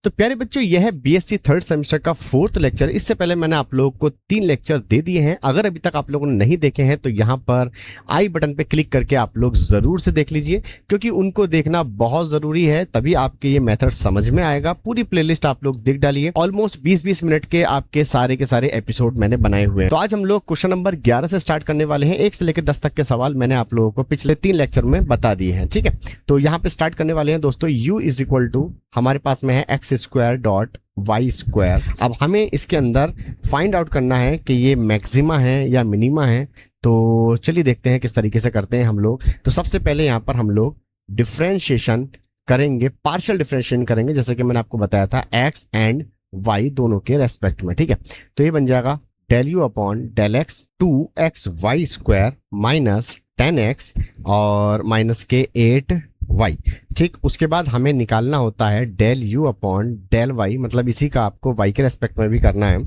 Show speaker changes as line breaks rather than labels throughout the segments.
तो प्यारे बच्चों, यह है बीएससी थर्ड सेमेस्टर का 4th लेक्चर। इससे पहले मैंने आप लोगों को 3 लेक्चर दे दिए हैं। अगर अभी तक आप लोगों ने नहीं देखे हैं तो यहाँ पर आई बटन पे क्लिक करके आप लोग जरूर से देख लीजिए, क्योंकि उनको देखना बहुत जरूरी है, तभी आपके ये मेथड समझ में आएगा। पूरी प्लेलिस्ट आप लोग देख डालिए। ऑलमोस्ट 20-20 मिनट के आपके सारे के सारे एपिसोड मैंने बनाए हुए हैं। तो आज हम लोग क्वेश्चन नंबर 11 से स्टार्ट करने वाले हैं। 1 से लेकर 10 तक के सवाल मैंने आप लोगों को पिछले 3 लेक्चर में बता दिए हैं। ठीक है, तो यहाँ पे स्टार्ट करने वाले हैं दोस्तों। u इज इक्वल टू हमारे पास में है X square dot Y square. अब हमें इसके अंदर फाइंड आउट करना है कि ये मैक्सिमा है या मिनिमा है। तो चलिए देखते हैं किस तरीके से करते हैं हम लोग। तो सबसे पहले यहाँ पर हम लोग डिफरेंशिएशन करेंगे, पार्शियल डिफरेंशिएशन करेंगे, जैसे कि मैंने आपको बताया था एक्स एंड वाई दोनों के रेस्पेक्ट में। ठीक है, तो ये बन जाएगा del U upon del X 2x Y square minus 10x और माइनस के 8y। ठीक, उसके बाद हमें निकालना होता है del U upon del Y, मतलब इसी का आपको y के रेस्पेक्ट में भी करना है।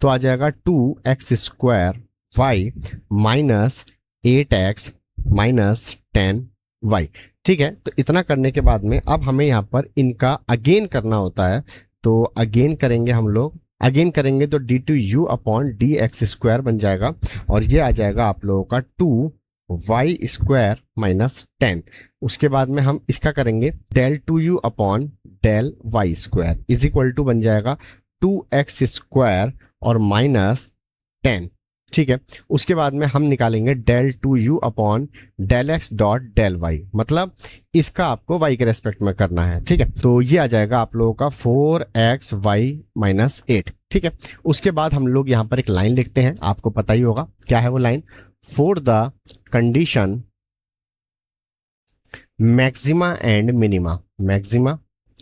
तो आ जाएगा 2x square Y minus 8x minus 10y। ठीक है, तो इतना करने के बाद में अब हमें यहाँ पर इनका अगेन करना होता है। तो अगेन करेंगे हम लोग, अगेन करेंगे तो D two U upon D X square बन जाएगा और ये आ जाएगा आप लोगों का 2y स्क्वायर माइनस 10। उसके बाद में हम इसका करेंगे del two U upon del Y square is equal to बन जाएगा 2x स्क्वायर और माइनस 10। ठीक है, उसके बाद में हम निकालेंगे del two U upon del X dot del Y, मतलब इसका आपको y के रेस्पेक्ट में करना है। ठीक है, तो ये आ जाएगा आप लोगों का 4x वाई माइनस 8। ठीक है, उसके बाद हम लोग यहाँ पर एक लाइन लिखते हैं, आपको पता ही होगा क्या है वो line. For the condition maxima and minima, maxima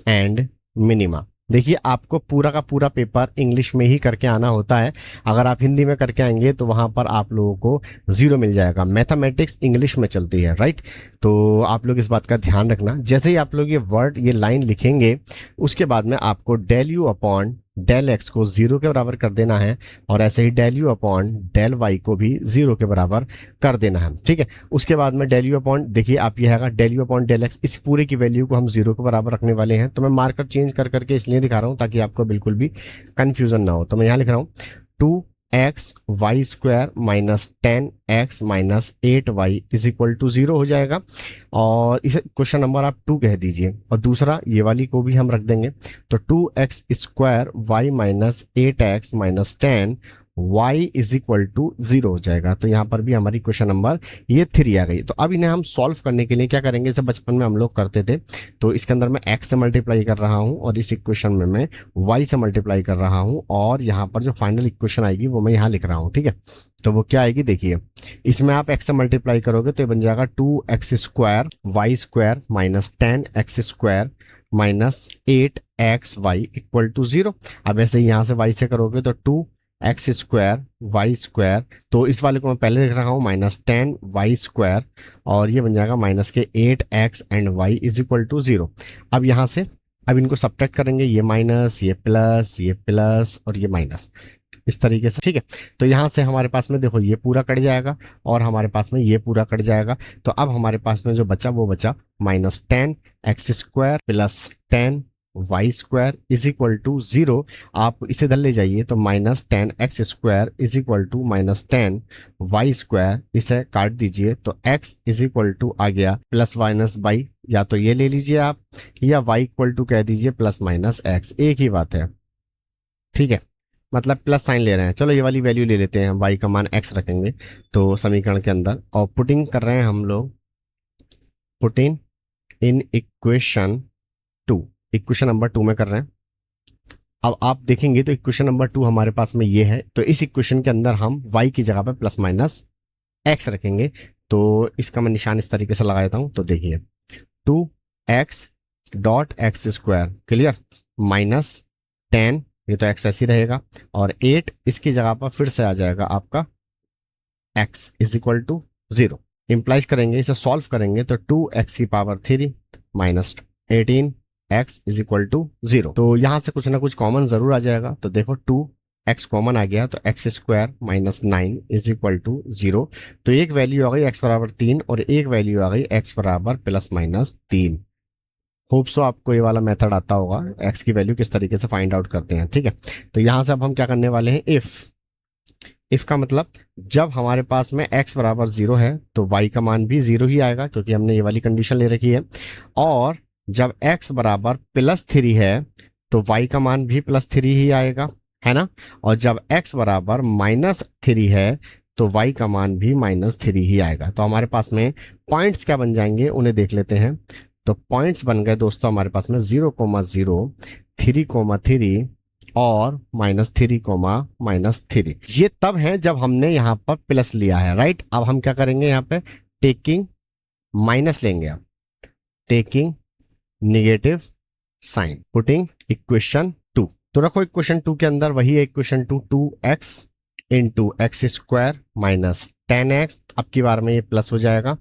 and minima. देखिए, आपको पूरा का पूरा पेपर इंग्लिश में ही करके आना होता है। अगर आप हिंदी में करके आएंगे तो वहां पर आप लोगों को 0 मिल जाएगा। मैथमेटिक्स इंग्लिश में चलती है, राइट। तो आप लोग इस बात का ध्यान रखना। जैसे ही आप लोग ये वर्ड, ये लाइन लिखेंगे, उसके बाद में आपको del U upon del X को 0 के बराबर कर देना है और ऐसे ही del U upon del Y को भी 0 के बराबर कर देना है। ठीक है, उसके बाद में डेल यू अपॉन, देखिए आप ये है del U upon del X, इस पूरे की वैल्यू को हम 0 के बराबर रखने वाले हैं। तो मैं मार्कर चेंज कर करके इसलिए दिखा रहा हूं ताकि आपको बिल्कुल भी कंफ्यूजन ना हो। तो मैं यहाँ लिख रहा हूँ 2x Y square minus 10x minus 8y is equal to 0 हो जाएगा और इसे क्वेश्चन नंबर आप 2 कह दीजिए। और दूसरा ये वाली को भी हम रख देंगे, तो 2x square Y minus 8x minus 10y is equal to 0 हो जाएगा। तो यहाँ पर भी हमारी क्वेश्चन नंबर ये 3 आ गई। तो अब इन्हें हम सॉल्व करने के लिए क्या करेंगे, जैसे बचपन में हम लोग करते थे। तो इसके अंदर मैं x से मल्टीप्लाई कर रहा हूँ और इस इक्वेशन में मैं y से मल्टीप्लाई कर रहा हूँ और यहाँ पर जो फाइनल इक्वेशन आएगी वो मैं यहाँ लिख रहा हूँ। ठीक है, तो वो क्या आएगी, देखिए इसमें आप x से मल्टीप्लाई करोगे तो ये बन जाएगा 2x square Y square minus 10x square minus 8xy equal to 0। अब ऐसे ही यहाँ से y से करोगे तो 2x स्क्वायर वाई स्क्वायर, तो इस वाले को मैं पहले लिख रहा हूँ माइनस 10y स्क्वायर और ये बन जाएगा माइनस के 8x and y is equal to 0। अब यहाँ से अब इनको सब्ट्रैक्ट करेंगे, ये माइनस, ये प्लस और ये माइनस, इस तरीके से। ठीक है, तो यहाँ से हमारे पास में देखो ये पूरा कट जाएगा और हमारे पास में ये पूरा कट जाएगा। तो अब हमारे पास में जो बचा वो बचा minus 10x square plus 10y square is equal to 0। आप इसे इधर ले जाइए तो minus 10x square is equal to minus 10y square, इसे काट दीजिए तो x इज इक्वल टू आ गया प्लस माइनस बाई, या तो ये ले लीजिए आप या y इक्वल टू कह दीजिए प्लस माइनस x, एक ही बात है। ठीक है, मतलब प्लस साइन ले रहे हैं। चलो ये वाली वैल्यू ले लेते हैं, y का मान x रखेंगे तो समीकरण के अंदर, और पुटिंग कर रहे हैं हम लोग, putting in equation 2, equation number 2 में कर रहे हैं। अब आप देखेंगे तो इक्वेशन नंबर 2 हमारे पास में ये है, तो इस इक्वेशन के अंदर हम y की जगह पे प्लस माइनस x रखेंगे। तो इसका मैं निशान इस तरीके से लगा देता हूं। तो देखिए 2x dot x square, clear, minus 10, ये तो x ऐसी रहेगा, और 8 इसकी जगह पर फिर से आ जाएगा आपका x is equal to 0। Implies करेंगे, इसे सॉल्व करेंगे तो 2x की power 3 minus 18x is equal to 0। तो यहाँ से कुछ ना कुछ कॉमन जरूर आ जाएगा। तो देखो 2x कॉमन आ गया तो x square minus 9 is equal to 0। तो एक वैल्यू आ गई x बराबर 3 और एक वैल्यू आ गई x बराबर प्लस माइनस 3। होप सो आपको ये वाला मेथड आता होगा, एक्स की वैल्यू किस तरीके से फाइंड आउट करते हैं। ठीक है, तो यहां से अब हम क्या करने वाले हैं, इफ का मतलब जब हमारे पास में x बराबर 0 है तो y का मान भी 0 ही आएगा, क्योंकि हमने ये वाली कंडीशन ले रखी है। और जब x बराबर +3 है तो y का मान भी +3 ही आएगा, है ना। और जब x बराबर -3 है तो y का मान भी -3 ही आएगा। तो हमारे पास में पॉइंट्स क्या बन जाएंगे उन्हें देख लेते हैं। तो पॉइंट्स बन गए दोस्तों हमारे पास में 0,0, 3,3 और -3, ये तब है जब हमने यहाँ पर प्लस लिया है, राइट। अब हम क्या करेंगे, यहाँ पे टेकिंग माइनस लेंगे, अब taking negative sign, putting equation 2। तो रखो इक्वेशन 2 के अंदर वही है equation 2x into x² minus 10x, अब की बार में ये प्लस हो जाएगा,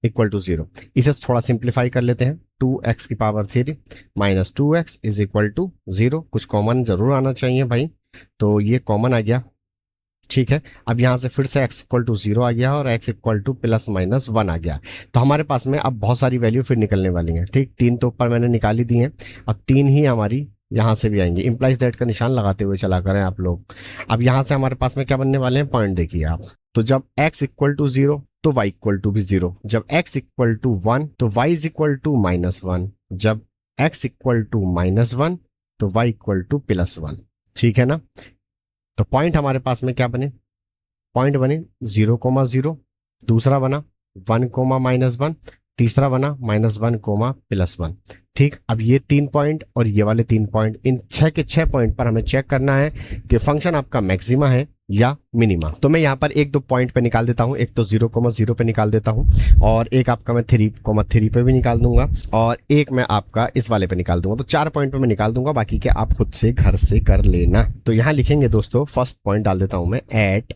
इक्वल टू 0। इसे थोड़ा सिंप्लीफाई कर लेते हैं, 2x³ minus 2x is equal to 0। कुछ कॉमन जरूर आना चाहिए भाई, तो ये कॉमन आ गया। ठीक है, अब यहां से फिर से x=0 आ गया और x=±1 आ गया। तो हमारे पास में अब बहुत सारी वैल्यू फिर निकलने वाली हैं। ठीक, 3 तो ऊपर मैंने निकाली दी हैं, अब 3 ही हमारी यहां से भी आएंगे। इंप्लाइज दैट का निशान लगाते हुए चला करें आप लोग। अब यहां से हमारे पास में क्या बनने वाले हैं, पॉइंट देखिए आप। तो जब x=0 तो y भी 0, जब x=1 तो y=-1, जब x=-1 तो y=+1। ठीक है ना। तो पॉइंट हमारे पास में क्या बने, पॉइंट बने 0,0, दूसरा बना 1,-1, तीसरा बना -1,+1। ठीक, अब ये 3 पॉइंट और ये वाले 3 पॉइंट, इन 6 के 6 पॉइंट पर हमें चेक करना है कि फंक्शन आपका मैक्सिमा है या मिनिमा। तो मैं यहाँ पर 1-2 पॉइंट पे निकाल देता हूँ, एक तो 0,0 पे निकाल देता हूँ, और एक आपका मैं 3,3 पे भी निकाल दूंगा, और एक मैं आपका इस वाले पे निकाल दूंगा। तो 4 पॉइंट पे मैं निकाल दूंगा, बाकी के आप खुद से घर से कर लेना। तो यहाँ लिखेंगे दोस्तों, फर्स्ट पॉइंट डाल देता हूँ मैं, एट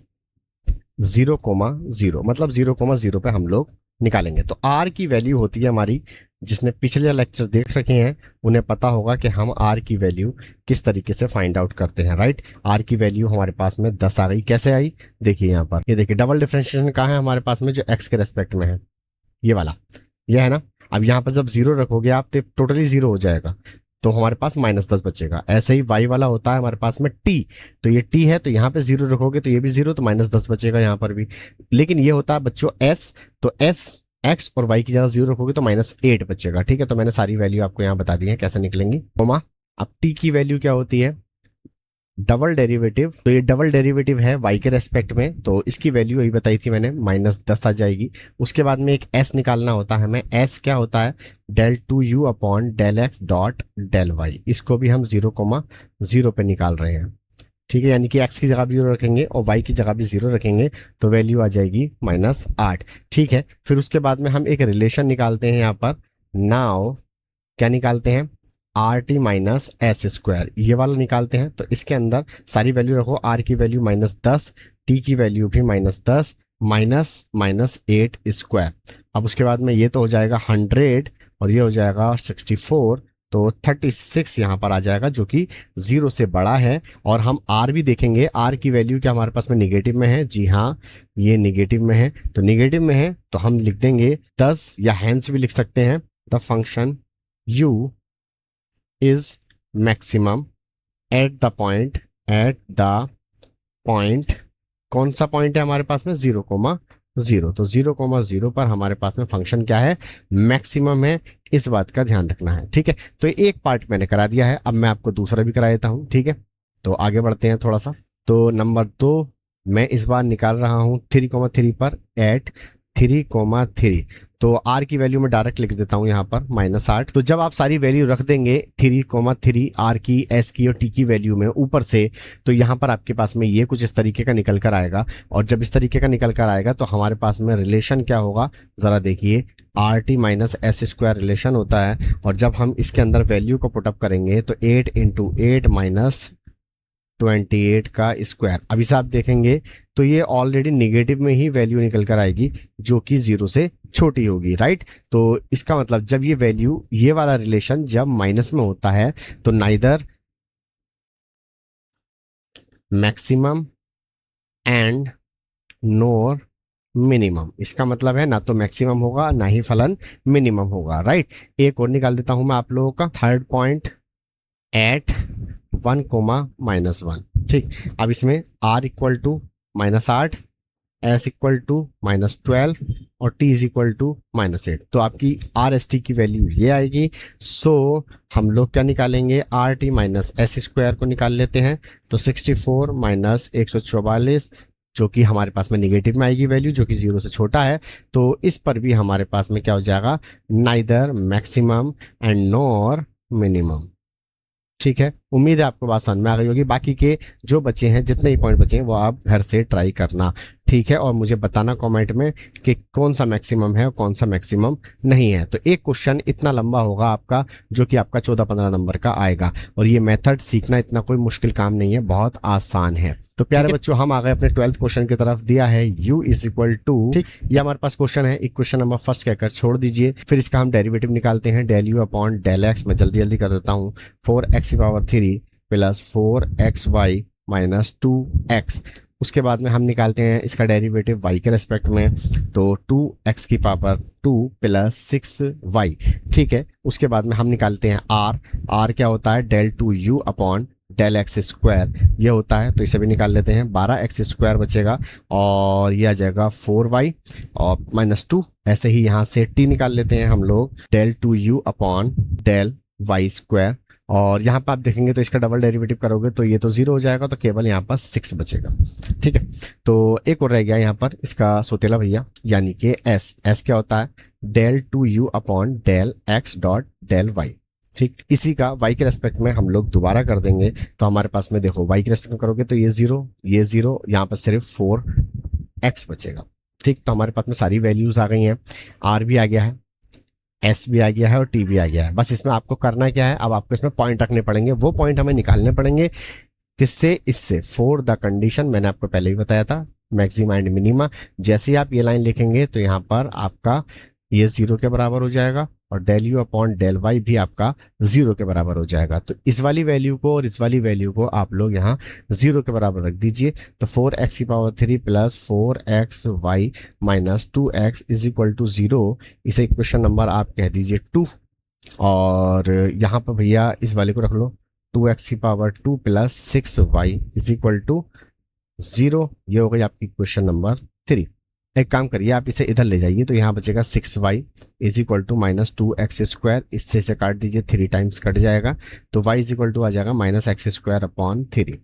0,0, मतलब 0,0 पे हम लोग निकालेंगे। तो r की वैल्यू होती है हमारी, जिसने पिछले लेक्चर देख रखे हैं उन्हें पता होगा कि हम r की वैल्यू किस तरीके से फाइंड आउट करते हैं, राइट। r की वैल्यू हमारे पास में 10 आ गई, कैसे आई देखिए यहाँ पर, ये देखिए डबल डिफरेंशिएशन कहाँ है हमारे पास में, जो x के रेस्पेक्ट में है, ये वाला, ये है ना। अब यहाँ पर जब 0 रखोगे आप तो टोटली 0 हो जाएगा, तो हमारे पास -10 बचेगा। ऐसे ही y वाला होता है हमारे पास में t, तो ये t है तो यहाँ पे 0 रखोगे तो ये भी 0, तो -10 बचेगा यहाँ पर भी। लेकिन ये होता है बच्चों s, तो s x और y की जगह 0 रखोगे तो -8 बचेगा। ठीक है, तो मैंने सारी वैल्यू आपको यहाँ बता दी है कैसे निकलेंगी। कोमा, अब t की वैल्यू क्या होती है, डबल डेरिवेटिव, तो ये डबल डेरिवेटिव है y के रेस्पेक्ट में, तो इसकी वैल्यू यही बताई थी मैंने, -10 आ जाएगी। उसके बाद में एक s निकालना होता है हमें, s क्या होता है, del2u/del(x)/del y, इसको भी हम 0,0 पे निकाल रहे हैं। ठीक है, यानी कि x की जगह भी 0 रखेंगे और y की जगह भी 0 रखेंगे तो वैल्यू आ जाएगी -8। ठीक है, फिर उसके बाद में हम एक रिलेशन निकालते हैं यहाँ पर, नाउ क्या निकालते हैं, RT-S², ये वाला निकालते हैं। तो इसके अंदर सारी वैल्यू रखो, r की वैल्यू -10, t की वैल्यू भी -10, -8²। अब उसके बाद में ये तो हो जाएगा 100 और ये हो जाएगा 64, तो 36 यहाँ पर आ जाएगा, जो कि 0 से बड़ा है। और हम r भी देखेंगे, r की वैल्यू क्या हमारे पास में निगेटिव में है, जी हाँ ये निगेटिव में है, तो निगेटिव में है तो हम लिख देंगे 10, या हैंस भी लिख सकते हैं, the function u is maximum at the point, कौन सा पॉइंट है हमारे पास में, 0,0। तो 0,0 पर हमारे पास में फंक्शन क्या है, मैक्सिमम है, इस बात का ध्यान रखना है। ठीक है, तो एक पार्ट मैंने करा दिया है, अब मैं आपको दूसरा भी करा देता हूं। ठीक है, तो आगे बढ़ते हैं थोड़ा सा। तो नंबर 2 मैं इस बार निकाल रहा हूं 3,3 पर, एट 3,3, तो r की वैल्यू में डायरेक्ट लिख देता हूं यहाँ पर -8। तो जब आप सारी वैल्यू रख देंगे 3,3 r की, s की और t की वैल्यू में ऊपर से, तो यहाँ पर आपके पास में ये कुछ इस तरीके का निकल कर आएगा। और जब इस तरीके का निकल कर आएगा तो हमारे पास में रिलेशन क्या होगा, जरा देखिए, RT-S² रिलेशन होता है। और जब हम इसके अंदर वैल्यू को पुटअप करेंगे तो 8 × 8 -28 का स्क्वायर, अभी से आप देखेंगे तो ये ऑलरेडी निगेटिव में ही वैल्यू निकल कर आएगी, जो कि 0 से छोटी होगी, राइट। तो इसका मतलब जब ये वैल्यू, ये वाला रिलेशन जब माइनस में होता है तो neither maximum and nor minimum. इसका मतलब है ना तो मैक्सिमम होगा ना ही फलन मिनिमम होगा, राइट। एक और निकाल देता हूं मैं आप लोगों का, थर्ड पॉइंट एट 1, ठीक। अब इसमें r equal to -8, s equal to -12 और t इज इक्वल टू -8। तो आपकी आर एस टी की वैल्यू ये आएगी। सो हम लोग क्या निकालेंगे, R T minus S square को निकाल लेते हैं। तो 64 माइनस 144, जो कि हमारे पास में निगेटिव में आएगी वैल्यू, जो कि 0 से छोटा है। तो इस पर भी हमारे पास में क्या हो जाएगा, neither maximum and nor minimum. ठीक है, उम्मीद है आपको बात समझ में आ गई होगी। बाकी के जो बचे हैं, जितने ही पॉइंट बचे हैं, वो आप घर से ट्राई करना, ठीक है। और मुझे बताना कमेंट में कि कौन सा मैक्सिमम है और कौन सा मैक्सिमम नहीं है। तो एक क्वेश्चन इतना लंबा होगा आपका, जो कि आपका 14-15 नंबर का आएगा। और ये मेथड सीखना इतना कोई मुश्किल काम नहीं है, बहुत आसान है। तो प्यारे बच्चों, हम आ गए अपने 12th क्वेश्चन की तरफ। दिया है u इज इक्वल टू, ठीक, ये हमारे पास क्वेश्चन है। इक्वेशन नंबर फर्स्ट कहकर छोड़ दीजिए, फिर इसका हम डेरिवेटिव निकालते हैं, del U upon del X. मैं जल्दी जल्दी कर देता हूँ। 4x³ plus 4xy minus 2x। उसके बाद में हम निकालते हैं इसका डेरिवेटिव y के रेस्पेक्ट में, तो 2x² प्लस 6y, ठीक है। उसके बाद में हम निकालते हैं r क्या होता है, del 2u upon del X square, ये होता है। तो इसे भी निकाल लेते हैं, 12x² बचेगा और ये आ जाएगा 4y और -2। ऐसे ही यहाँ से t निकाल लेते हैं हम लोग, del 2u upon del y square. और यहाँ पर आप देखेंगे तो इसका डबल डेरिवेटिव करोगे तो ये तो 0 हो जाएगा, तो केवल यहाँ पर 6 बचेगा, ठीक है। तो एक और रह गया यहाँ पर इसका सोतेला भैया, यानी कि s क्या होता है, del 2u upon del x dot del y, ठीक। इसी का y के रेस्पेक्ट में हम लोग दोबारा कर देंगे। तो हमारे पास में देखो, y के रेस्पेक्ट में करोगे तो ये 0, ये 0, यहाँ पर सिर्फ 4x बचेगा, ठीक। तो हमारे पास में सारी वैल्यूज आ गई हैं, r भी आ गया है, s भी आ गया है और t भी आ गया है। बस इसमें आपको करना क्या है, अब आपको इसमें पॉइंट रखने पड़ेंगे। वो पॉइंट हमें निकालने पड़ेंगे किससे, इससे, फॉर द कंडीशन। मैंने आपको पहले ही बताया था, मैक्सिमा एंड मिनिमा। जैसे ही आप ये लाइन लिखेंगे तो यहाँ पर आपका ये 0 के बराबर हो जाएगा और del U upon del Y भी आपका 0 के बराबर हो जाएगा। तो इस वाली वैल्यू को और इस वाली वैल्यू को आप लोग यहाँ 0 के बराबर रख दीजिए। तो 4x³ plus 4xy minus 2x is equal to 0। इसे इक्वेशन नंबर आप कह दीजिए 2। और यहाँ पर भैया इस वाले को रख लो, 2x² plus 6y is equal to 0। ये हो गई आपकी क्वेश्चन नंबर 3। एक काम करिए, आप इसे इधर ले जाइए, तो यहाँ बचेगा 6y is equal to -2x²। इससे से काट दीजिए, 3 टाइम्स कट जाएगा, तो y इज इक्वल टू आ जाएगा -x² अपॉन 3।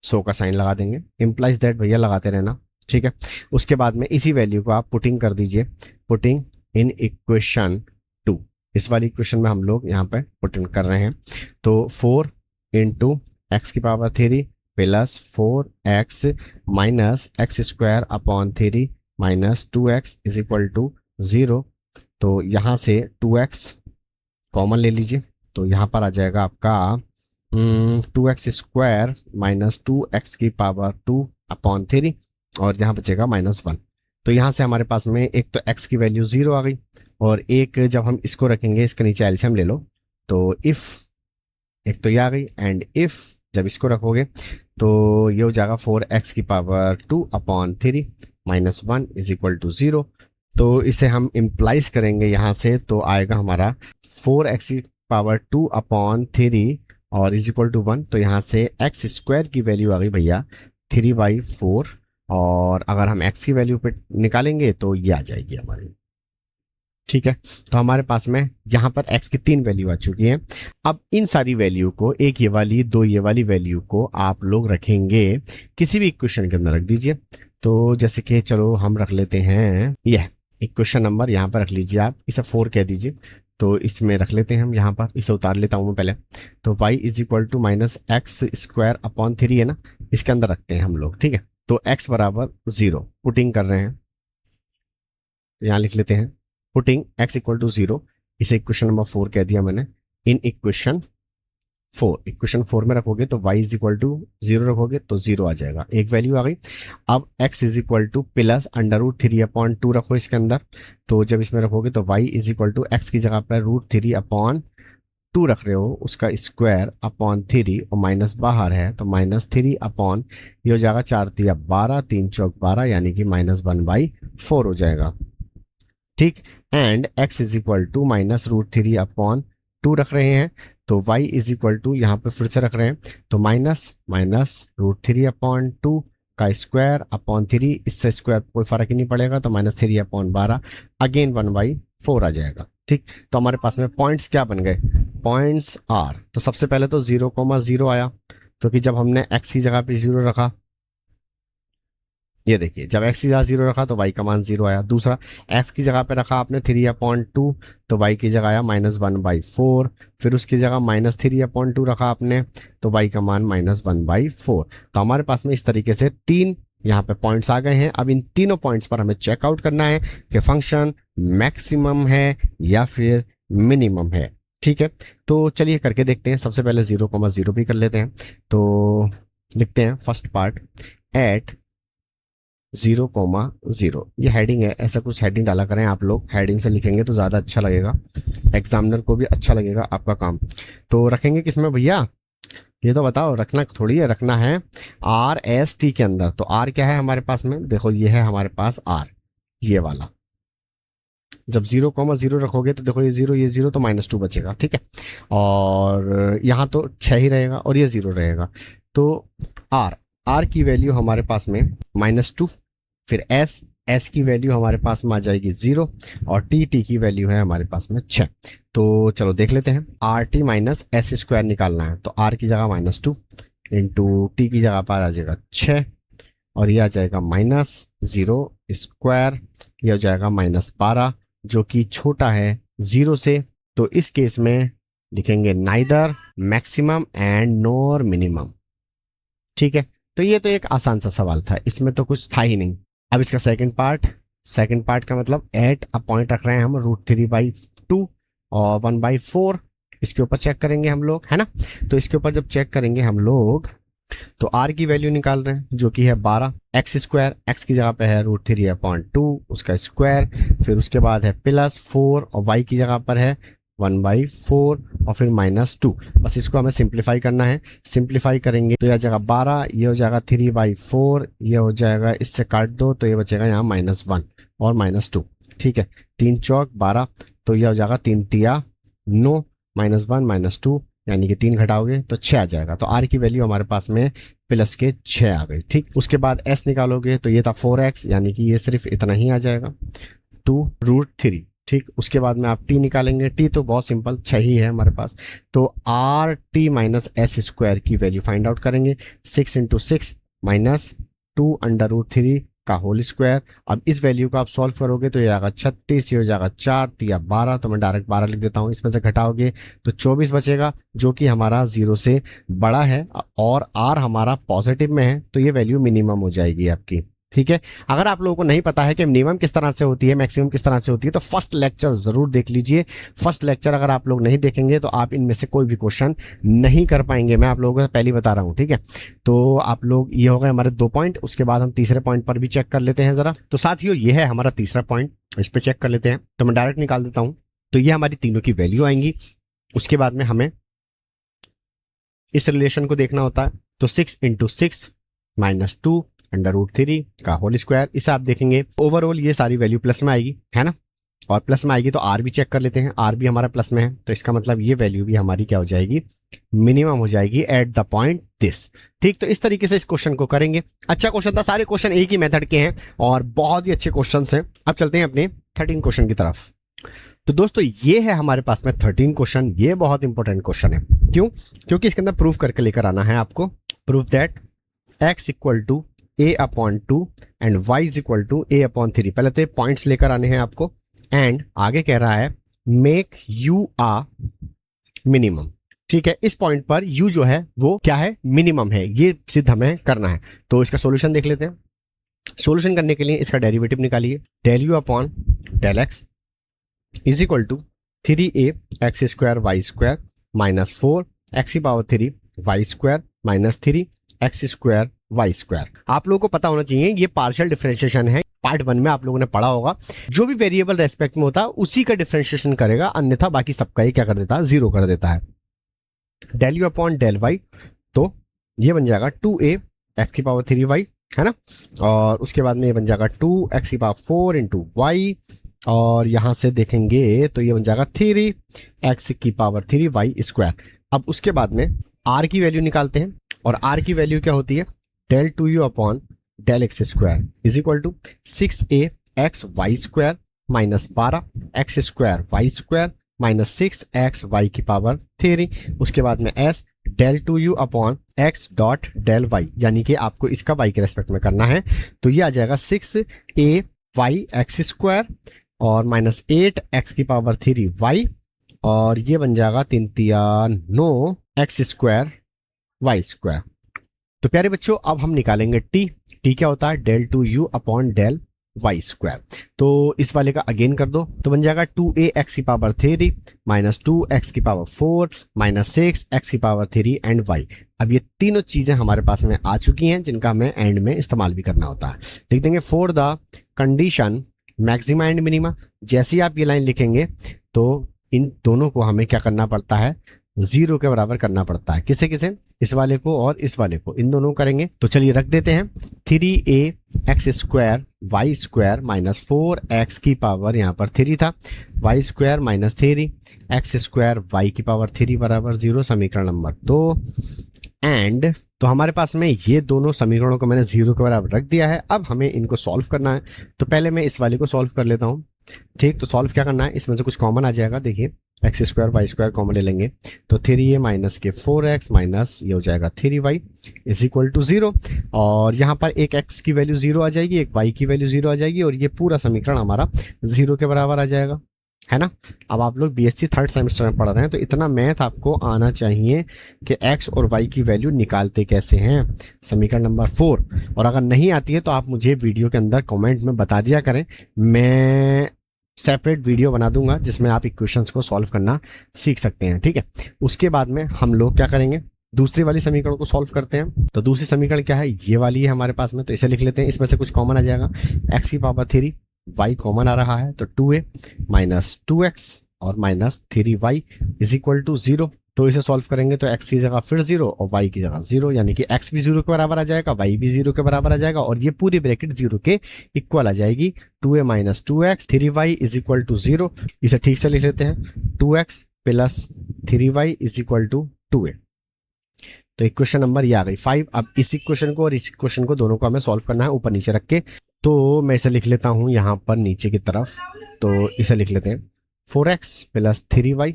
सो का साइन लगा देंगे, इम्प्लाइज दैट भैया लगाते रहना, ठीक है। उसके बाद में इसी वैल्यू को आप पुटिंग कर दीजिए, पुटिंग इन इक्वेशन 2। इस वाली इक्वेशन में हम लोग यहाँ पे पुटिंग कर रहे हैं। तो 4 into x³ plus 4x minus x² upon 3 minus 2x is equal to 0। तो यहाँ से 2x कॉमन ले लीजिए, तो यहाँ पर आ जाएगा आपका 2x² माइनस 2x² अपॉन 3 और यहाँ बचेगा -1। तो यहाँ से हमारे पास में एक तो x की वैल्यू 0 आ गई, और एक जब हम इसको रखेंगे, इसके नीचे एलसीएम ले लो, तो इफ़, एक तो ये आ गई, एंड इफ़ जब इसको रखोगे तो ये हो जाएगा 4x² upon 3 -1 is equal to 0। तो इसे हम इम्प्लाइज करेंगे यहाँ से, तो आएगा हमारा 4x² अपॉन 3 और इज इक्वल टू 1। तो यहाँ से x² की वैल्यू आ गई भैया 3/4, और अगर हम x की वैल्यू पे निकालेंगे तो ये आ जाएगी हमारी, ठीक है। तो हमारे पास में यहाँ पर x की 3 वैल्यू आ चुकी है। अब इन सारी वैल्यू को, एक ये वाली, 2 ये वाली वैल्यू को आप लोग रखेंगे किसी भी इक्वेशन के अंदर रख दीजिए। तो जैसे कि चलो हम रख लेते हैं यह इक्वेशन नंबर, यहाँ पर रख लीजिए आप, इसे 4 कह दीजिए। तो इसमें रख लेते हैं हम, यहाँ पर इसे उतार लेता हूँ मैं पहले। तो y is equal to -x² upon 3 है ना, इसके अंदर रखते हैं हम लोग, ठीक है। तो x बराबर 0 पुटिंग कर रहे हैं, तो यहाँ लिख लेते हैं पुटिंग x इक्वल टू 0। इसे इक्वेशन नंबर 4 कह दिया मैंने। इन इक्वेशन 4 में रखोगे तो y इज इक्वल टू 0 रखोगे तो 0 आ जाएगा, एक वैल्यू आ गई। अब x is equal two plus √3/2 रखो इसके अंदर। तो जब इसमें रखोगे तो y is equal to x की जगह पर √3/2 टू रख रहे हो उसका स्क्वायर अपॉन 3 और माइनस बाहर है तो -3 अपॉन ये हो जाएगा 4 तिया 12 3 चौक 12 यानी कि -1/4 हो जाएगा। ठीक, and x is equal to -√3 upon 2 रख रहे हैं तो y इज इक्वल टू यहाँ पे फिर से रख रहे हैं तो -√3 अपॉन 2 का स्क्वायर अपॉन 3, इससे स्क्वायर कोई फर्क ही नहीं पड़ेगा तो -3 अपॉन 12 अगेन 1/4 आ जाएगा। ठीक, तो हमारे पास में पॉइंट्स क्या बन गए, पॉइंट्स आर, तो सबसे पहले तो 0,0 आया क्योंकि जब हमने x की जगह पे 0 रखा, ये देखिए जब x की जगह 0 रखा तो y का मान 0 आया। दूसरा, x की जगह पे रखा आपने 3/2 तो y की जगह आया -1/4, फिर उसकी जगह -3/2 रखा आपने तो y का मान -1/4। तो हमारे पास में इस तरीके से 3 यहाँ पे पॉइंट्स आ गए हैं। अब इन तीनों पॉइंट्स पर हमें चेकआउट करना है कि फंक्शन मैक्सिमम है या फिर मिनिमम है। ठीक है, तो चलिए करके देखते हैं। सबसे पहले 0,0 भी कर लेते हैं तो लिखते हैं फर्स्ट पार्ट एट 0,0, ये हेडिंग है, ऐसा कुछ हेडिंग डाला करें आप लोग, हेडिंग से लिखेंगे तो ज़्यादा अच्छा लगेगा, एग्जामिनर को भी अच्छा लगेगा आपका काम। तो रखेंगे किसमें भैया, ये तो बताओ, रखना थोड़ी है, रखना है RST के अंदर। तो R क्या है हमारे पास में, देखो ये है हमारे पास R, ये वाला। जब 0,0 रखोगे तो देखो ये 0 तो -2 बचेगा। ठीक है, और यहाँ तो 6 ही रहेगा और ये 0 रहेगा। तो R की वैल्यू हमारे पास में -2, फिर S की वैल्यू हमारे पास में आ जाएगी 0 और T की वैल्यू है हमारे पास में 6। तो चलो देख लेते हैं, RT माइनस S² निकालना है तो R की जगह -2 इंटू T की जगह पर आ जाएगा 6 और ये आ जाएगा -0², ये हो जाएगा -12 जो कि छोटा है 0 से। तो इस केस में लिखेंगे neither maximum and nor minimum. ठीक है, तो ये तो एक आसान सा सवाल था, इसमें तो कुछ था ही नहीं। अब इसका सेकंड पार्ट का मतलब एट अ पॉइंट रख रहे हैं हम √3/2 और 1/4, इसके ऊपर चेक करेंगे हम लोग, है ना। तो इसके ऊपर जब चेक करेंगे हम लोग तो R की वैल्यू निकाल रहे हैं जो कि है 12, x² x की जगह पे है √3/2 उसका स्क्वायर, फिर उसके बाद है +4 और y की जगह पर है 1/4 और फिर -2। बस इसको हमें सिंप्लीफाई करना है, सिंप्लीफाई करेंगे तो यह जगह 12, ये हो जाएगा 3/4, ये हो जाएगा, इससे काट दो तो ये बचेगा यहाँ -1 और -2। ठीक है, 3 चौक 12 तो यह हो जाएगा 3 तिया 9, -1 -2 यानी कि 3 घटाओगे तो 6 आ जाएगा। तो R की वैल्यू हमारे पास में प्लस के 6 आ गई। ठीक, उसके बाद S निकालोगे तो ये था 4x यानी कि ये सिर्फ इतना ही आ जाएगा 2√3। ठीक, उसके बाद में आप T निकालेंगे, T तो बहुत सिंपल 6 ही है हमारे पास, तो RT माइनस S² की वैल्यू फाइंड आउट करेंगे, 6 × 6 -2√3 का होल स्क्वायर। अब इस वैल्यू को आप सॉल्व करोगे तो ये आएगा 36, ये हो जाएगा 4 तिया 12, तो मैं डायरेक्ट 12 लिख देता हूँ, इसमें से घटाओगे तो 24 बचेगा जो कि हमारा 0 से बड़ा है और R हमारा पॉजिटिव में है तो ये वैल्यू मिनिमम हो जाएगी आपकी। ठीक है, अगर आप लोगों को नहीं पता है कि मिनिमम किस तरह से होती है, मैक्सिमम किस तरह से होती है, तो फर्स्ट लेक्चर जरूर देख लीजिए। फर्स्ट लेक्चर अगर आप लोग नहीं देखेंगे तो आप इनमें से कोई भी क्वेश्चन नहीं कर पाएंगे, मैं आप लोगों को पहले बता रहा हूँ। ठीक है, तो आप लोग, ये हो गए हमारे 2 पॉइंट, उसके बाद हम तीसरे पॉइंट पर भी चेक कर लेते हैं जरा। तो साथियों ये है हमारा तीसरा पॉइंट, इस पर चेक कर लेते हैं। तो मैं डायरेक्ट निकाल देता हूँ, तो ये हमारी तीनों की वैल्यू आएंगी। उसके बाद में हमें इस रिलेशन को देखना होता है, तो 6 × 6 -2 √3 का होल स्क्वायर, इसे आप देखेंगे ओवरऑल ये सारी वैल्यू प्लस में आएगी, है ना, और प्लस में आएगी तो R भी चेक कर लेते हैं, R भी हमारा प्लस में है तो इसका मतलब ये वैल्यू भी हमारी क्या हो जाएगी, मिनिमम हो जाएगी एट द पॉइंट दिस। ठीक, तो इस तरीके से इस क्वेश्चन को करेंगे। अच्छा क्वेश्चन था, सारे क्वेश्चन एक ही मेथड के हैं और बहुत ही अच्छे क्वेश्चन हैं। अब चलते हैं अपने 13 क्वेश्चन की तरफ। तो दोस्तों ये है हमारे पास में 13 क्वेश्चन, ये बहुत इंपॉर्टेंट क्वेश्चन है। क्यों? क्योंकि इसके अंदर प्रूफ करके लेकर आना है आपको, proof that x = a/2 and y = a/3। पहले तो ये पॉइंट्स लेकर आने हैं आपको, एंड आगे कह रहा है मेक u a मिनिमम। ठीक है, इस पॉइंट पर u जो है वो क्या है, मिनिमम है, ये सिद्ध हमें करना है। तो इसका सॉल्यूशन देख लेते हैं। सॉल्यूशन करने के लिए इसका डेरिवेटिव निकालिए, del u / del x = 3a x² y² -4 x³ y² -3 x² y²। आप लोगों को पता होना चाहिए ये पार्शियल डिफरेंशिएशन है, पार्ट 1 में आप लोगों ने पढ़ा होगा। जो भी वेरिएबल रेस्पेक्ट में होता है उसी का डिफरेंशिएशन करेगा, अन्यथा बाकी सबका ही क्या कर देता है, 0 कर देता है। Del U upon del Y, तो ये बन जाएगा 2a एक्स की पावर 3y, है ना। और उसके बाद में ये बन जाएगा 2 एक्स की पावर 4 इंटू वाई, और यहाँ से देखेंगे तो ये बन जाएगा 3 एक्स की पावर 3y स्क्वायर। अब उसके बाद में r की वैल्यू निकालते हैं, और r की वैल्यू क्या होती है, del 2u upon del X square is equal to 6a X Y square minus 12 X square Y square minus 6 X Y की पावर 3। उसके बाद में s del 2u upon X dot del Y, यानी कि आपको इसका y के respect में करना है, तो ये आ जाएगा 6a वाई एक्स स्क्वायर और माइनस 8 एक्स की पावर 3y, और ये बन जाएगा 3 तिया 9 एक्स स्क्वायर वाई स्क्वायर। तो प्यारे बच्चों अब हम निकालेंगे t क्या होता है, del 2u upon del Y square. तो इस वाले का अगेन कर दो, तो बन जाएगा 2a एक्स की पावर 3 माइनस 2 एक्स की पावर 4 माइनस 6 एक्स की पावर 3 एंड y। अब ये तीनों चीजें हमारे पास में आ चुकी हैं जिनका हमें एंड में इस्तेमाल भी करना होता है। लिख देंगे for the condition maxima and minima. जैसे ही आप ये लाइन लिखेंगे तो इन दोनों को हमें क्या करना पड़ता है, 0 के बराबर करना पड़ता है। किसे किसे, इस वाले को और इस वाले को, इन दोनों करेंगे। तो चलिए रख देते हैं 3a X square Y square minus 4 X की पावर, यहाँ पर 3 था, Y square minus 3 X square Y की पावर 3 बराबर 0, समीकरण नंबर 2। एंड तो हमारे पास में ये दोनों समीकरणों को मैंने 0 के बराबर रख दिया है। अब हमें इनको सॉल्व करना है, तो पहले मैं इस वाले को सॉल्व कर लेता हूँ। ठीक, तो सॉल्व क्या करना है, इसमें से कुछ कॉमन आ जाएगा। देखिए X square Y square common ले लेंगे, तो 3a माइनस के 4x माइनस ये हो जाएगा 3y इज इक्वल टू 0, और यहाँ पर एक x की वैल्यू 0 आ जाएगी, एक y की वैल्यू 0 आ जाएगी, और ये पूरा समीकरण हमारा 0 के बराबर आ जाएगा, है ना। अब आप लोग बीएससी थर्ड सेमेस्टर में पढ़ रहे हैं, तो इतना मैथ आपको आना चाहिए कि x और y की वैल्यू निकालते कैसे हैं, समीकरण नंबर 4। और अगर नहीं आती है तो आप मुझे वीडियो के अंदर कमेंट में बता दिया करें, मैं सेपरेट वीडियो बना दूंगा जिसमें आप इक्वेशंस को सॉल्व करना सीख सकते हैं। ठीक है, उसके बाद में हम लोग क्या करेंगे, दूसरी वाली समीकरण को सॉल्व करते हैं। तो दूसरी समीकरण क्या है, ये वाली है हमारे पास में, तो इसे लिख लेते हैं। इसमें से कुछ कॉमन आ जाएगा, एक्स की पावर 3 y कॉमन आ रहा है, तो 2a माइनस 2x और minus 3y is equal to 0। तो इसे सॉल्व करेंगे तो x की जगह फिर 0 और y की जगह 0, यानी कि x भी 0 के बराबर आ जाएगा, y भी 0 के बराबर आ जाएगा, और ये पूरी ब्रैकेट 0 के इक्वल आ जाएगी। 2a minus 2x 3y is equal to 0। इसे ठीक से लिख लेते हैं, 2x plus 3y is equal to 2a। तो इक्वेशन नंबर ये आ गई 5। अब इस इक्वेशन को और इस इक्वेशन को दोनों को हमें सॉल्व करना है ऊपर नीचे रख के। तो मैं इसे लिख लेता हूँ यहाँ पर नीचे की तरफ, तो इसे लिख लेते हैं 4x plus 3y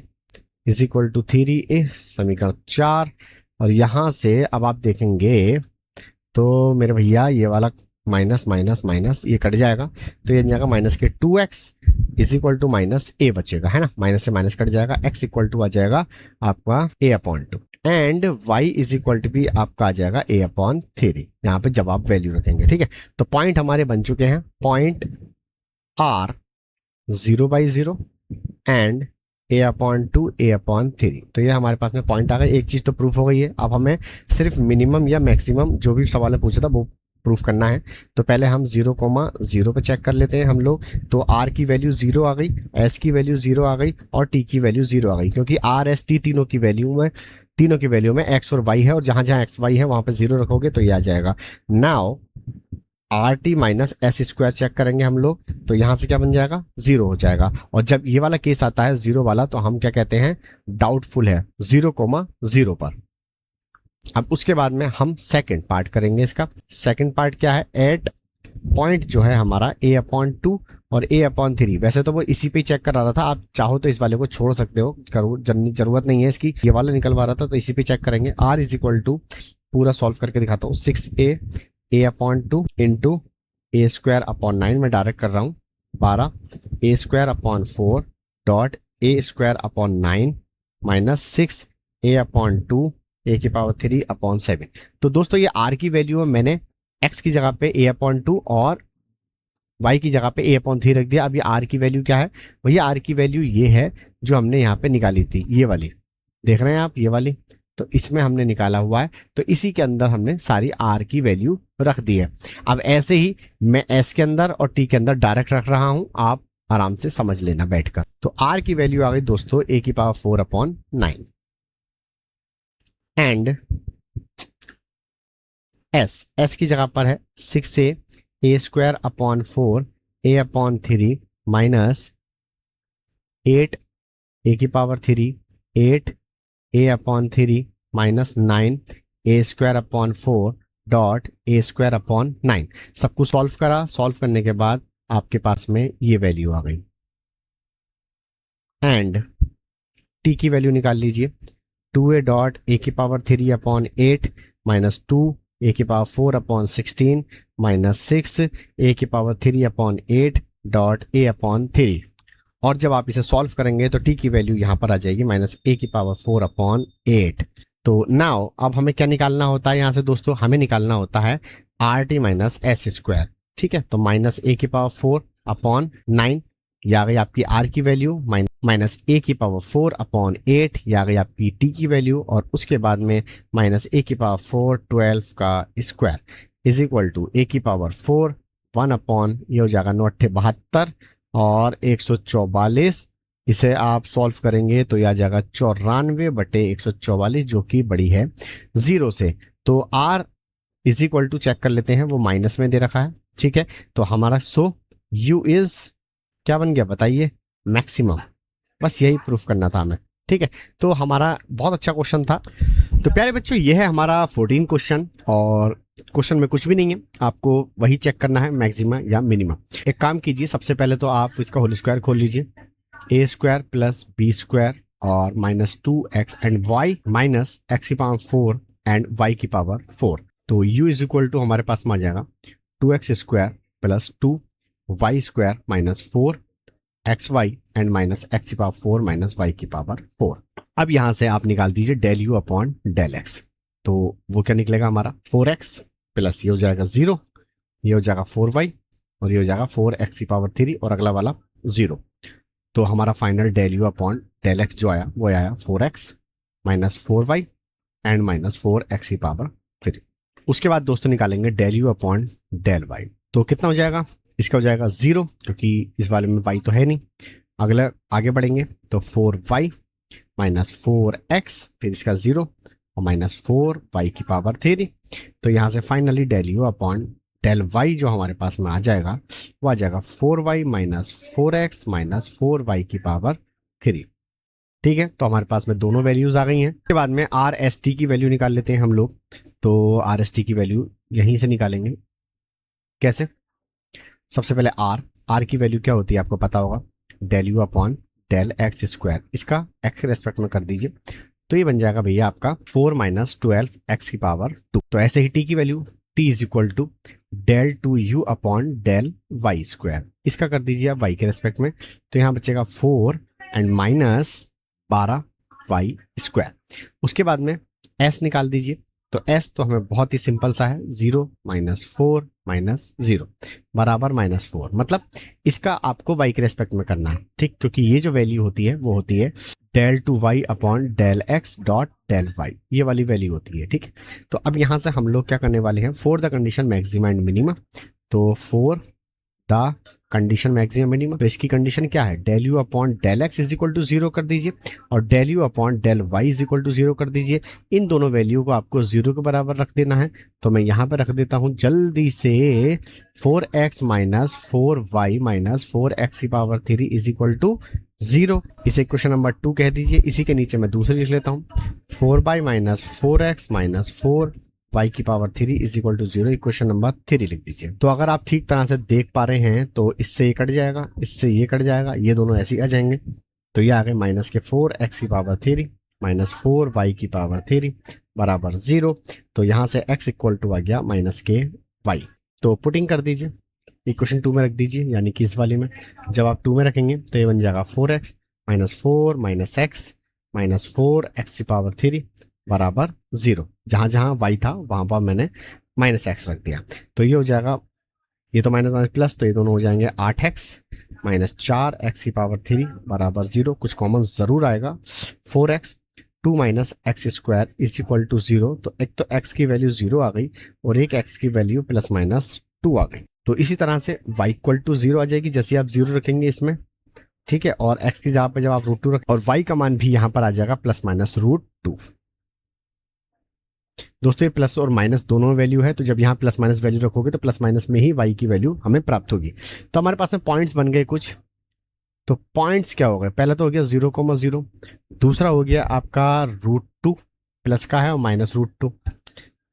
is equal to 3a, समीकरण 4। और यहाँ से अब आप देखेंगे तो मेरे भैया ये वाला माइनस माइनस माइनस ये कट जाएगा, तो ये जाएगा माइनस के 2x is equal to minus a बचेगा, है ना, माइनस से माइनस कट जाएगा, x इक्वल टू आ जाएगा आपका a upon 2 and y is equal to भी आपका आ जाएगा a अपॉन 3। यहाँ पे जब आप वैल्यू रखेंगे, ठीक है। तो पॉइंट हमारे बन चुके हैं, point r 0/0 and a upon 2 a upon 3। तो ये हमारे पास में पॉइंट आ गए, एक चीज तो प्रूफ हो गई है। अब हमें सिर्फ मिनिमम या मैक्सिमम जो भी सवाल ने पूछा था वो प्रूफ करना है। तो पहले हम 0,0 पे चेक कर लेते हैं हम लोग। तो r की वैल्यू 0 आ गई, s की वैल्यू 0 आ गई और t की वैल्यू 0 आ गई, क्योंकि r s t तीनों की वैल्यू में x और y है, और जहां जहां x y है वहां पे 0 रखोगे तो ये आ जाएगा। Now R T minus S square check करेंगे हम लोग, तो यहां से क्या बन जाएगा, 0 हो जाएगा। और जब ये वाला केस आता है 0 वाला, तो हम क्या कहते हैं, डाउटफुल है, 0,0 पर। अब उसके बाद में हम सेकंड पार्ट करेंगे इसका। सेकंड पार्ट क्या है, एट पॉइंट जो है हमारा a अपॉन 2 और a अपॉन 3। वैसे तो वो इसी पे चेक करा रहा था, आप चाहो तो इस वाले को छोड़ सकते हो, जरूरत नहीं है इसकी, ये वाला निकलवा रहा था तो इसी पे चेक करेंगे। r इज इक्वल टू, पूरा सॉल्व करके दिखाता हूँ, 6a अपॉन 2 इंटू ए स्क्वायर अपॉन 9, मैं डायरेक्ट कर रहा हूँ 12 a square upon 4 dot a square upon 9 minus 6a upon 2 a की पावर 3 अपॉन 7। तो दोस्तों ये r की वैल्यू है, मैंने x की जगह पे a अपॉन 2 और y की जगह पे a अपॉन 3 रख दिया। अब ये r की वैल्यू क्या है, भैया r की वैल्यू ये है जो हमने यहाँ पे निकाली थी, ये वाली देख रहे हैं आप, ये वाली, तो इसमें हमने निकाला हुआ है, तो इसी के अंदर हमने सारी r की वैल्यू रख दी है। अब ऐसे ही मैं s के अंदर और t के अंदर डायरेक्ट रख रहा हूं, आप आराम से समझ लेना बैठकर। तो r की वैल्यू आ गई दोस्तों a की पावर 4 अपॉन 9। एंड एस की जगह पर है 6a ए स्क्वायर अपॉन 4 ए अपॉन 3 माइनस 8 ए की power 3 8 A upon 3 minus 9 A square upon 4 dot A square upon 9। सबको सॉल्व करा, सॉल्व करने के बाद आपके पास में ये वैल्यू आ गई। एंड टी की वैल्यू निकाल लीजिए, 2a डॉट ए की पावर 3 अपॉन 8 माइनस 2 ए की पावर 4 अपॉन 16 माइनस 6 ए की power 3 upon 8 dot A upon 3। और जब आप इसे सॉल्व करेंगे तो टी की वैल्यू यहाँ पर आ जाएगी माइनस ए की पावर 4 अपॉन 8। तो नाउ अब हमें क्या निकालना होता है यहाँ से दोस्तों, हमें निकालना होता है are T minus S square. ठीक है, तो माइनस ए की पावर 4 अपॉन 9 या गई आपकी आर की वैल्यू, माइनस ए की पावर 4 अपॉन 8 या गई आपकी टी की वैल्यू, और उसके बाद में माइनस ए की पावर 4 12 का स्क्वायर इज इक्वल टू ए की पावर 4 1 अपॉन ये हो जाएगा 9 72 और 144। इसे आप सॉल्व करेंगे तो यह आ जाएगा 94/144 जो कि बड़ी है 0 से। तो R is equal to check कर लेते हैं, वो माइनस में दे रखा है। ठीक है, तो हमारा सो यू इज क्या बन गया बताइए, मैक्सिमम। बस यही प्रूफ करना था हमें। ठीक है, तो हमारा बहुत अच्छा क्वेश्चन था। तो प्यारे बच्चों ये है हमारा 14 क्वेश्चन, और क्वेश्चन में कुछ भी नहीं है, आपको वही चेक करना है मैक्सिमा या मिनिमा। एक काम कीजिए, सबसे पहले तो आप इसका होल स्क्वायर खोल लीजिए, A square plus B square और minus 2x and Y minus X की पावर 4 एंड वाई की पावर 4। तो u इज इक्वल टू हमारे पास में आ जाएगा 2x square plus 2y square minus 4xy and minus X की पावर 4 माइनस वाई की पावर 4। अब यहाँ से आप निकाल दीजिए del U upon del X. तो वो क्या निकलेगा हमारा 4x प्लस ये हो जाएगा 0, ये हो जाएगा 4y और ये हो जाएगा 4x की पावर 3 और अगला वाला 0। तो हमारा final del U upon del X जो आया वो आया 4x minus 4y and minus 4x की पावर 3। उसके बाद दोस्तों निकालेंगे del U upon del y। तो कितना हो जाएगा, इसका हो जाएगा 0 क्योंकि इस वाले में y तो है नहीं। अगले आगे बढ़ेंगे तो 4y माइनस 4x फिर इसका 0 और माइनस 4y की पावर 3। तो यहाँ से finally del U upon del y जो हमारे पास में आ जाएगा वो आ जाएगा 4y minus 4x minus 4y की पावर 3। ठीक है, तो हमारे पास में दोनों वैल्यूज आ गई हैं। उसके बाद में आर एस टी की वैल्यू निकाल लेते हैं हम लोग। तो आर एस टी की वैल्यू यहीं से निकालेंगे। कैसे, सबसे पहले आर की वैल्यू क्या होती है आपको पता होगा, del U upon del X square, इसका एक्स के रेस्पेक्ट में कर दीजिए तो ये बन जाएगा भैया आपका 4 माइनस 12 एक्स की पावर 2। तो ऐसे ही टी की value T is equal to del 2u upon del Y square, इसका कर दीजिए आप वाई के रेस्पेक्ट में। तो यहाँ बचेगा 4 एंड माइनस 12 वाई स्क्वायर। उसके बाद में s निकाल दीजिए। तो s तो हमें बहुत ही सिंपल सा है, 0 माइनस 4 माइनस 0 बराबर माइनस 4। मतलब इसका आपको y के रेस्पेक्ट में करना है। ठीक, क्योंकि ये जो वैल्यू होती है वो होती है del 2y upon del X dot del Y, ये वाली वैल्यू होती है। ठीक, तो अब यहाँ से हम लोग क्या करने वाले हैं, for the condition maxima and minima. तो for the condition maximum minimum, तो इसकी कंडीशन क्या है, del U upon del X is equal to 0 कर दीजिए और del U upon del Y is equal to 0 कर दीजिए। इन दोनों वैल्यू को आपको 0 के बराबर रख देना है। तो मैं यहाँ पे रख देता हूँ जल्दी से 4x minus 4y minus 4x की पावर 3 इज इक्वल टू 0। इसे क्वेश्चन नंबर 2 कह दीजिए। इसी के नीचे मैं दूसरी लिख लेता हूँ 4y minus 4x minus 4y की power 3 is equal to 0, equation number 3 लिख दीजिए। तो अगर आप ठीक तरह से देख पा रहे हैं तो इससे ये कट जाएगा, इससे ये कट जाएगा, ये दोनों ऐसे ही आ जाएंगे। तो ये आ गए माइनस के 4x की पावर 3 माइनस 4y की पावर 3 बराबर 0। तो यहाँ से x इक्वल टू आ गया माइनस के y। तो पुटिंग कर दीजिए, इक्वेशन 2 में रख दीजिए, यानी कि इस वाली में। जब आप 2 में रखेंगे तो ये बन जाएगा 4x minus 4 minus x minus 4x की पावर 3 बराबर 0। जहां जहां y था वहां पर मैंने माइनस एक्स रख दिया। तो ये हो जाएगा, ये तो माइनस माइनस प्लस, तो ये दोनों हो जाएंगे 8x माइनस 4x की पावर 3 बराबर 0। कुछ कॉमन जरूर आएगा, 4x 2 minus X square is equal to 0। तो एक तो x की वैल्यू 0 आ गई और एक x की वैल्यू प्लस माइनस 2 आ गई। तो इसी तरह से y इक्वल टू 0 आ जाएगी जैसे आप 0 रखेंगे इसमें। ठीक है, और x की जगह पर जब आप √2 रखें और y का मान भी यहाँ पर आ जाएगा प्लस माइनस √2। दोस्तों ये प्लस और माइनस दोनों वैल्यू है, तो जब यहाँ प्लस माइनस वैल्यू रखोगे तो प्लस माइनस में ही y की वैल्यू हमें प्राप्त होगी। तो हमारे पास में पॉइंट्स बन गए कुछ। तो पॉइंट्स क्या हो गए, पहला तो हो गया 0,0, दूसरा हो गया आपका √2 प्लस का है और -√2,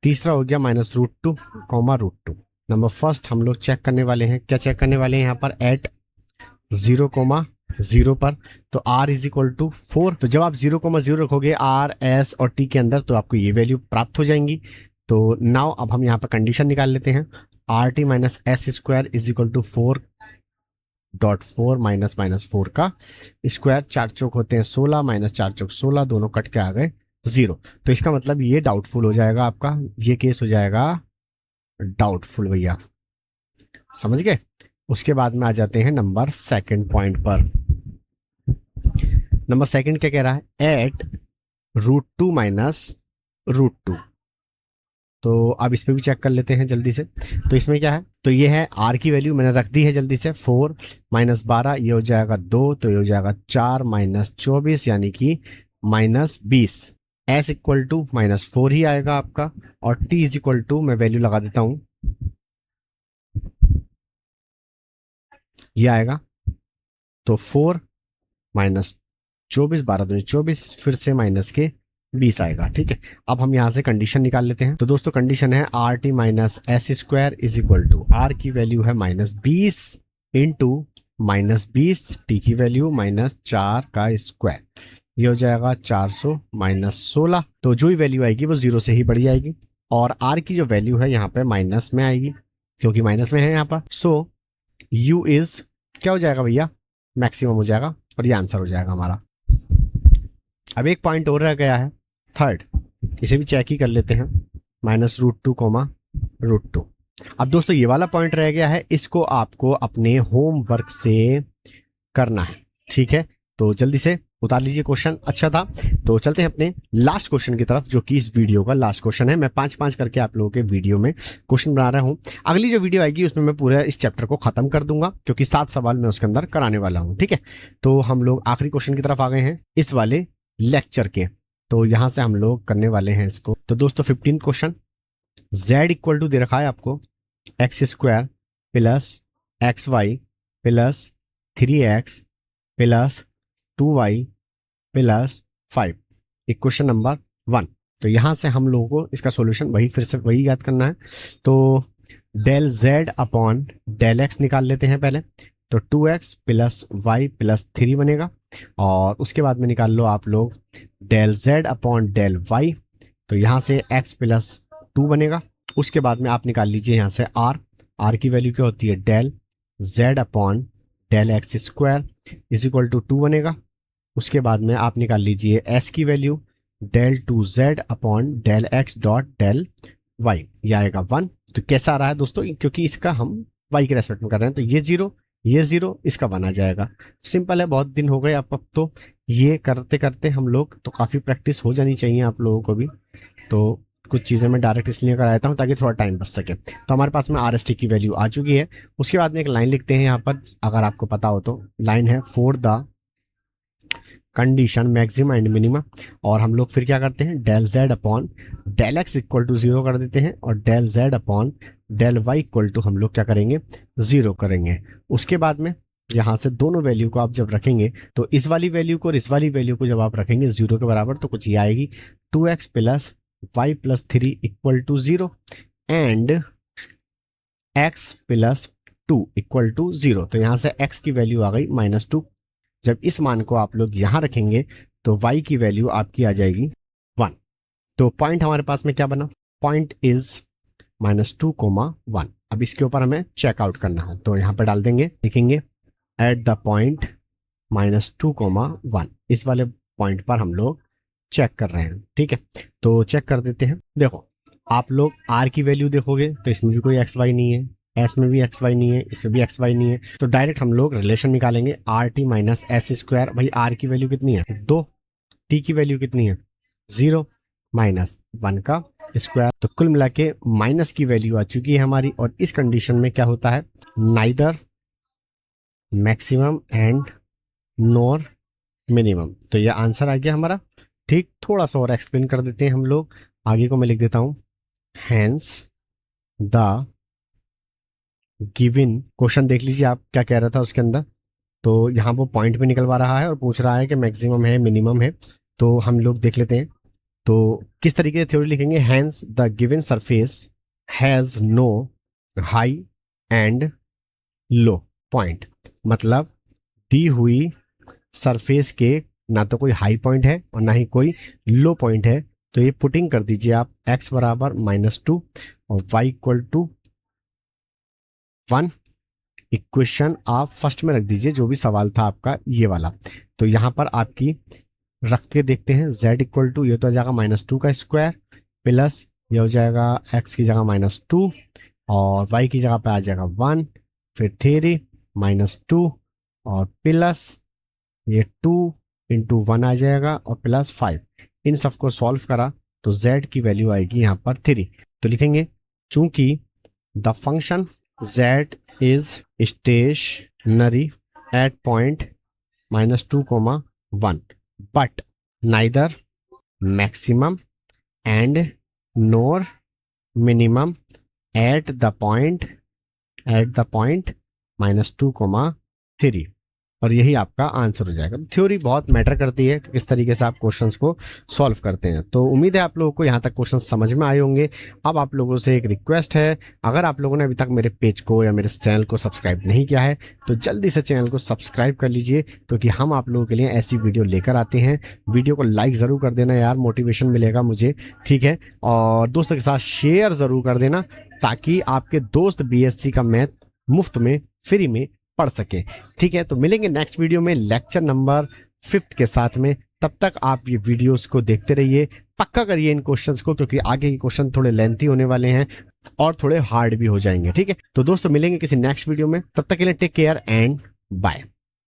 तीसरा हो गया -√2, √2। नंबर फर्स्ट हम लोग चेक करने वाले हैं, क्या चेक करने वाले हैं यहाँ पर, एट 0,0 पर। तो r इज इक्वल टू 4। तो जब आप 0,0 रखोगे r s और t के अंदर तो आपको ये वैल्यू प्राप्त हो जाएंगी। तो नाउ अब हम यहाँ पर कंडीशन निकाल लेते हैं, RT minus S square is equal to 4.4 minus 4 का स्क्वायर, 4 चौक होते हैं 16, -4 चौक 16, दोनों कट के आ गए 0। तो इसका मतलब ये डाउटफुल हो जाएगा आपका, ये केस हो जाएगा डाउटफुल भैया, समझ गए। उसके बाद में आ जाते हैं नंबर सेकंड पॉइंट पर। नंबर सेकंड क्या कह रहा है, एट √2 माइनस √2। तो अब इस पे भी चेक कर लेते हैं जल्दी से। तो इसमें क्या है, तो ये है r की वैल्यू मैंने रख दी है जल्दी से, 4 -12 ये हो जाएगा 2, तो ये हो जाएगा 4 -24 यानी कि -20। s इक्वल टू -4 ही आएगा आपका, और t इज इक्वल टू मैं वैल्यू लगा देता हूं, ये आएगा तो 4 -24, 12 दूनी 24, फिर से माइनस के 20 आएगा। ठीक है, अब हम यहां से कंडीशन निकाल लेते हैं। तो दोस्तों कंडीशन है RT minus S square is equal to, R की वैल्यू है -20 इंटू -20, T की वैल्यू -4 का स्क्वायर, ये हो जाएगा 400 -16। तो जो ही वैल्यू आएगी वो 0 से ही बढ़ जाएगी, और R की जो वैल्यू है यहाँ पे माइनस में आएगी क्योंकि माइनस में है यहाँ पर। सो U इज क्या हो जाएगा भैया, मैक्सिमम हो जाएगा, और ये आंसर हो जाएगा हमारा। अब एक पॉइंट और रह गया है थर्ड, इसे भी चेक ही कर लेते हैं, -√2, √2। अब दोस्तों ये वाला पॉइंट रह गया है, इसको आपको अपने होमवर्क से करना है। ठीक है, तो जल्दी से उतार लीजिए क्वेश्चन, अच्छा था। तो चलते हैं अपने लास्ट क्वेश्चन की तरफ, जो कि इस वीडियो का लास्ट क्वेश्चन है। मैं 5-5 करके आप लोगों के वीडियो में क्वेश्चन बना रहा हूं। अगली जो वीडियो आएगी उसमें मैं पूरा इस चैप्टर को खत्म कर दूंगा, क्योंकि 7 सवाल मैं उसके अंदर कराने वाला हूं। ठीक है, तो हम लोग आखिरी क्वेश्चन की तरफ आ गए हैं इस वाले लेक्चर के। तो यहां से हम लोग करने वाले हैं इसको। तो दोस्तों 15 क्वेश्चन, z इक्वल टू दे रखा है आपको x² plus xy plus 3x plus 2y plus 5, equation number 1। तो यहां से हम लोगों को इसका सॉल्यूशन वही फिर से वही याद करना है। तो del z upon del x निकाल लेते हैं पहले। तो 2x प्लस y प्लस 3 बनेगा, और उसके बाद में निकाल लो आप लोग del z upon del y। तो यहाँ से x प्लस 2 बनेगा। उसके बाद में आप निकाल लीजिए यहाँ से r की वैल्यू क्या होती है, del z upon del X square is equal to 2 बनेगा। उसके बाद में आप निकाल लीजिए s की value, del 2z upon del x dot del y, ये आएगा 1। तो कैसा आ रहा है दोस्तों, क्योंकि इसका हम y के रेस्पेक्ट में कर रहे हैं, तो ये 0 इसका 1 आ जाएगा। सिंपल है, बहुत दिन हो गए अब तो ये करते करते हम लोग, तो काफ़ी प्रैक्टिस हो जानी चाहिए आप लोगों को भी। तो कुछ चीज़ें मैं डायरेक्ट इसलिए कराता हूँ ताकि थोड़ा टाइम बच सके। तो हमारे पास में RST की वैल्यू आ चुकी है। उसके बाद में एक लाइन लिखते हैं यहाँ पर, अगर आपको पता हो तो। लाइन है for the condition maxima and minima, और हम लोग फिर क्या करते हैं, del z upon del x equal to 0 कर देते हैं, और del z upon del y equal to हम लोग क्या करेंगे, 0 करेंगे। उसके बाद में यहाँ से दोनों वैल्यू को आप जब रखेंगे, तो इस वाली वैल्यू को और इस वाली वैल्यू को जब आप रखेंगे 0 के बराबर, तो कुछ ये आएगी 2x plus y plus 3 equal to 0 and x plus 2 equal to 0। तो यहाँ से x की वैल्यू आ गई -2। जब इस मान को आप लोग यहाँ रखेंगे तो y की वैल्यू आपकी आ जाएगी 1। तो पॉइंट हमारे पास में क्या बना, पॉइंट इज -2, 1। अब इसके ऊपर हमें चेकआउट करना है, तो यहाँ पर डाल देंगे, लिखेंगे एट द पॉइंट -2, 1। इस वाले पॉइंट पर हम लोग चेक कर रहे हैं। ठीक है, तो चेक कर देते हैं। देखो आप लोग r की वैल्यू देखोगे तो इसमें भी कोई xy नहीं है, s में भी xy नहीं है, इसमें भी xy नहीं है। तो डायरेक्ट हम लोग रिलेशन निकालेंगे, RT माइनस एस स्क्वायर। भाई r की वैल्यू कितनी है, 2, t की वैल्यू कितनी है, 0, -1 का स्क्वायर। तो कुल मिला के माइनस की वैल्यू आ चुकी है हमारी, और इस कंडीशन में क्या होता है, neither maximum and nor minimum. तो यह आंसर आ गया हमारा। ठीक, थोड़ा सा और एक्सप्लेन कर देते हैं हम लोग। आगे को मैं लिख देता हूं, हैंस द गिवन, क्वेश्चन देख लीजिए आप क्या कह रहा था उसके अंदर। तो यहाँ वो पॉइंट भी निकलवा रहा है और पूछ रहा है कि मैक्सिमम है मिनिमम है। तो हम लोग देख लेते हैं तो किस तरीके से थ्योरी लिखेंगे। Hence the given surface has no high and low point, मतलब दी हुई सरफेस के ना तो कोई हाई पॉइंट है और ना ही कोई लो पॉइंट है। तो ये पुटिंग कर दीजिए आप, x बराबर -2 और y इक्वल टू 1। इक्वेशन आप फर्स्ट में रख दीजिए, जो भी सवाल था आपका ये वाला। तो यहाँ पर आपकी रख के देखते हैं, z इक्वल टू ये तो आ जाएगा -2 का स्क्वायर प्लस ये हो जाएगा x की जगह -2 और y की जगह पे आ जाएगा 1, फिर 3 -2 और प्लस ये 2 इंटू 1 आ जाएगा और प्लस 5। इन सबको सॉल्व करा तो z की वैल्यू आएगी यहाँ पर 3। तो लिखेंगे चूंकि the function z is stationary at point -2, 1 but neither maximum and nor minimum at the point -2, 3। और यही आपका आंसर हो जाएगा। थ्योरी बहुत मैटर करती है कि किस तरीके से आप क्वेश्चंस को सॉल्व करते हैं। तो उम्मीद है आप लोगों को यहाँ तक क्वेश्चन समझ में आए होंगे। अब आप लोगों से एक रिक्वेस्ट है, अगर आप लोगों ने अभी तक मेरे पेज को या मेरे चैनल को सब्सक्राइब नहीं किया है तो जल्दी से चैनल को सब्सक्राइब कर लीजिए, क्योंकि हम आप लोगों के लिए ऐसी वीडियो लेकर आते हैं। वीडियो को लाइक ज़रूर कर देना यार, मोटिवेशन मिलेगा मुझे, ठीक है। और दोस्तों के साथ शेयर ज़रूर कर देना ताकि आपके दोस्त BSc का मैथ मुफ्त में फ्री में पढ़ सके, ठीक है। तो मिलेंगे नेक्स्ट वीडियो में लेक्चर नंबर 5 के साथ में। तब तक आप ये वीडियोस को देखते रहिए, पक्का करिए इन क्वेश्चंस को, क्योंकि आगे के क्वेश्चन थोड़े लेंथी होने वाले हैं और थोड़े हार्ड भी हो जाएंगे, ठीक है। तो दोस्तों मिलेंगे किसी नेक्स्ट वीडियो में, तब तक के लिए टेक केयर एंड बाय।